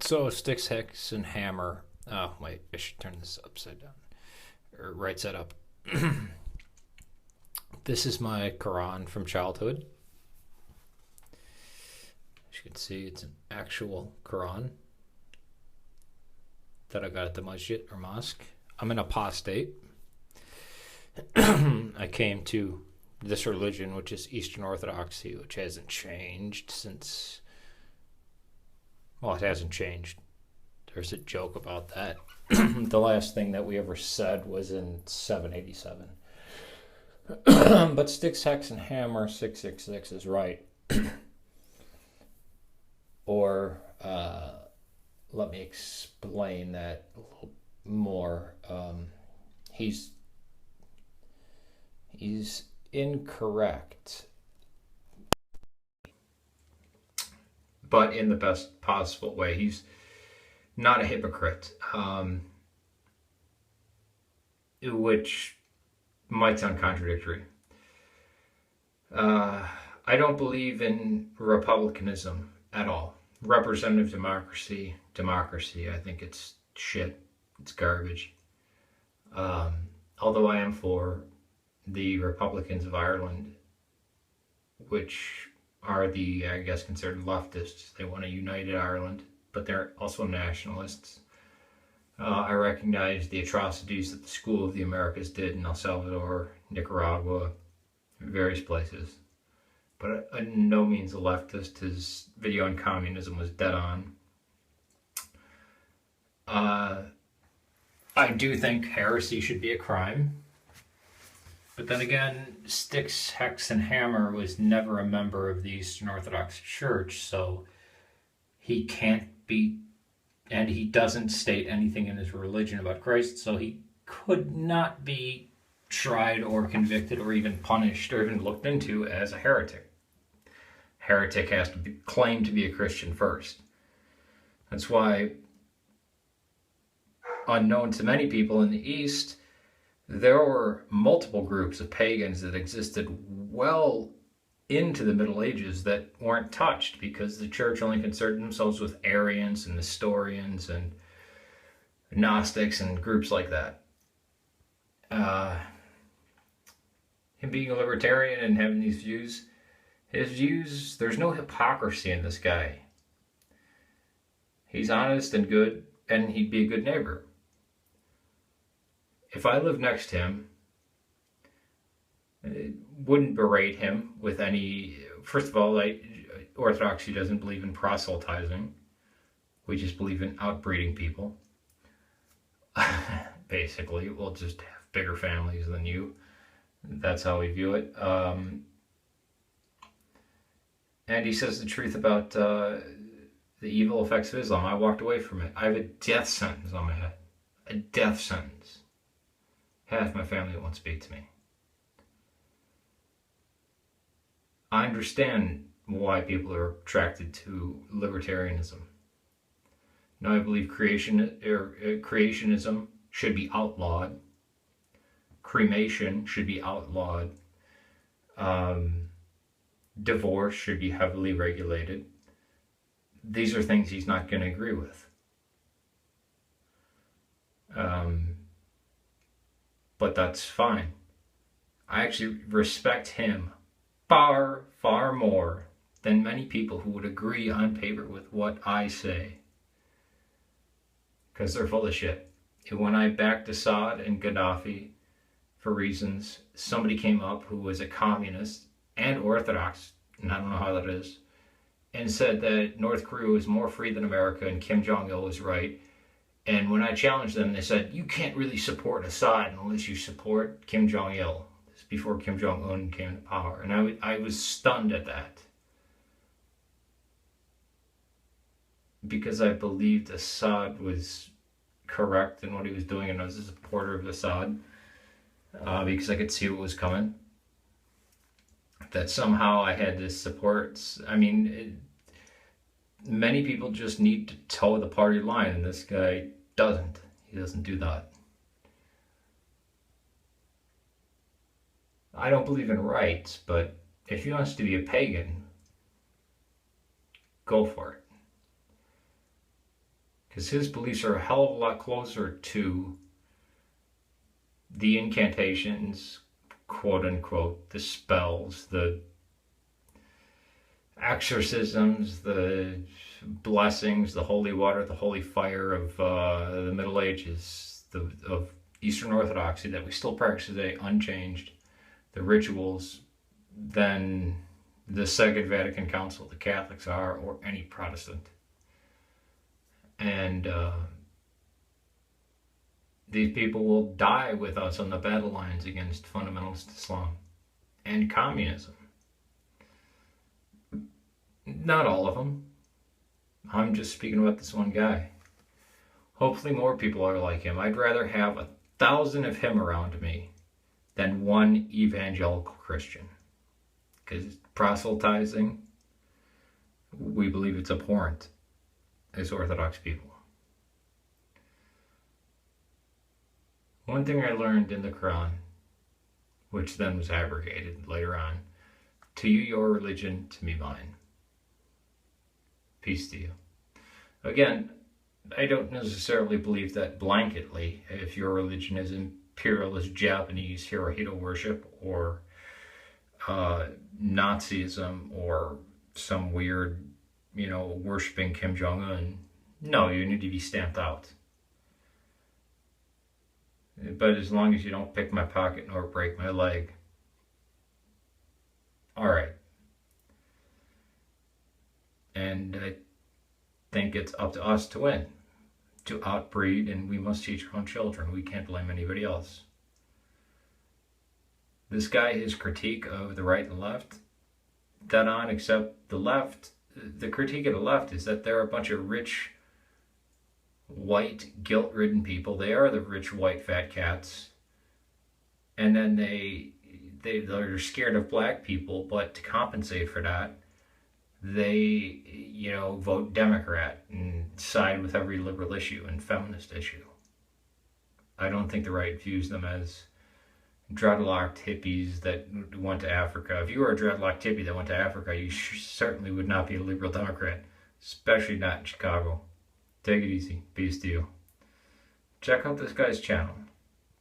So Styxhexen hammer. Oh wait, I should turn this upside down or right side up. This is my Quran from childhood. As you can see, it's an actual Quran that I got at the masjid or mosque. I'm an apostate. I came to this religion, which is Eastern Orthodoxy, which hasn't changed since. Well, it hasn't changed. There's a joke about that. The last thing that we ever said was in 787. But Styxhexen hammer 666 is right. Or let me explain that a little more. He's incorrect, but in the best possible way. He's not a hypocrite, which might sound contradictory. I don't believe in republicanism at all. Representative democracy, I think it's shit. It's garbage. Although I am for the Republicans of Ireland, which are the, I guess, considered leftists. They want a united Ireland, but they're also nationalists. I recognize the atrocities that the School of the Americas did in El Salvador, Nicaragua, various places. But in no means a leftist. His video on communism was dead on. I do think heresy should be a crime. But then again, Styxhexen hammer was never a member of the Eastern Orthodox Church, so he can't be, and he doesn't state anything in his religion about Christ, so he could not be tried or convicted or even punished or even looked into as a heretic. Heretic has to claim to be a Christian first. That's why, unknown to many people in the East, there were multiple groups of pagans that existed well into the Middle Ages that weren't touched because the church only concerned themselves with Arians and Nestorians and Gnostics and groups like that. Him being a libertarian and having these views, his views, there's no hypocrisy in this guy. He's honest and good, and he'd be a good neighbor. If I lived next to him, I wouldn't berate him with any. First of all, Orthodoxy doesn't believe in proselytizing. We just believe in outbreeding people. Basically, we'll just have bigger families than you. That's how we view it. And he says the truth about the evil effects of Islam. I walked away from it. I have a death sentence on my head. A death sentence. Half my family won't speak to me. I understand why people are attracted to libertarianism. Now I believe creationism should be outlawed. Cremation should be outlawed. Divorce should be heavily regulated. These are things he's not going to agree with. But that's fine. I actually respect him far, far more than many people who would agree on paper with what I say. Because they're full of shit. And when I backed Assad and Gaddafi for reasons, somebody came up who was a communist and Orthodox, and I don't know how that is, and said that North Korea was more free than America and Kim Jong-il was right. And when I challenged them, they said, you can't really support Assad unless you support Kim Jong-il. This is before Kim Jong-un came to power. And I was stunned at that. Because I believed Assad was correct in what he was doing, and I was a supporter of Assad. Because I could see what was coming. That somehow I had this support. I mean, many people just need to toe the party line, and this guy doesn't. He doesn't do that. I don't believe in rights, but if he wants to be a pagan, go for it. because his beliefs are a hell of a lot closer to the incantations, quote unquote, the spells, the exorcisms, the blessings, the holy water, the holy fire of the Middle Ages, of Eastern Orthodoxy that we still practice today, unchanged, the rituals, than the Second Vatican Council, the Catholics are, or any Protestant. And these people will die with us on the battle lines against fundamentalist Islam and communism. Not all of them. I'm just speaking about this one guy. Hopefully more people are like him. I'd rather have 1,000 of him around me than one evangelical Christian. Because proselytizing, we believe it's abhorrent as Orthodox people. One thing I learned in the Quran, which then was abrogated later on, to you your religion, to me mine. Peace to you. Again, I don't necessarily believe that blanketly. If your religion is imperialist Japanese Hirohito worship, or Nazism, or some weird, worshipping Kim Jong-un, no, you need to be stamped out. But as long as you don't pick my pocket nor break my leg, all right. And I think it's up to us to win, to outbreed, and we must teach our own children. We can't blame anybody else. This guy, his critique of the right and left, dead on, except the left. The critique of the left is that they're a bunch of rich, white, guilt-ridden people. They are the rich, white, fat cats. And then they're scared of black people, but to compensate for that, they, vote Democrat and side with every liberal issue and feminist issue. I don't think the right views them as dreadlocked hippies that went to Africa. If you were a dreadlocked hippie that went to Africa, you certainly would not be a liberal Democrat, especially not in Chicago. Take it easy. Peace to you. Check out this guy's channel.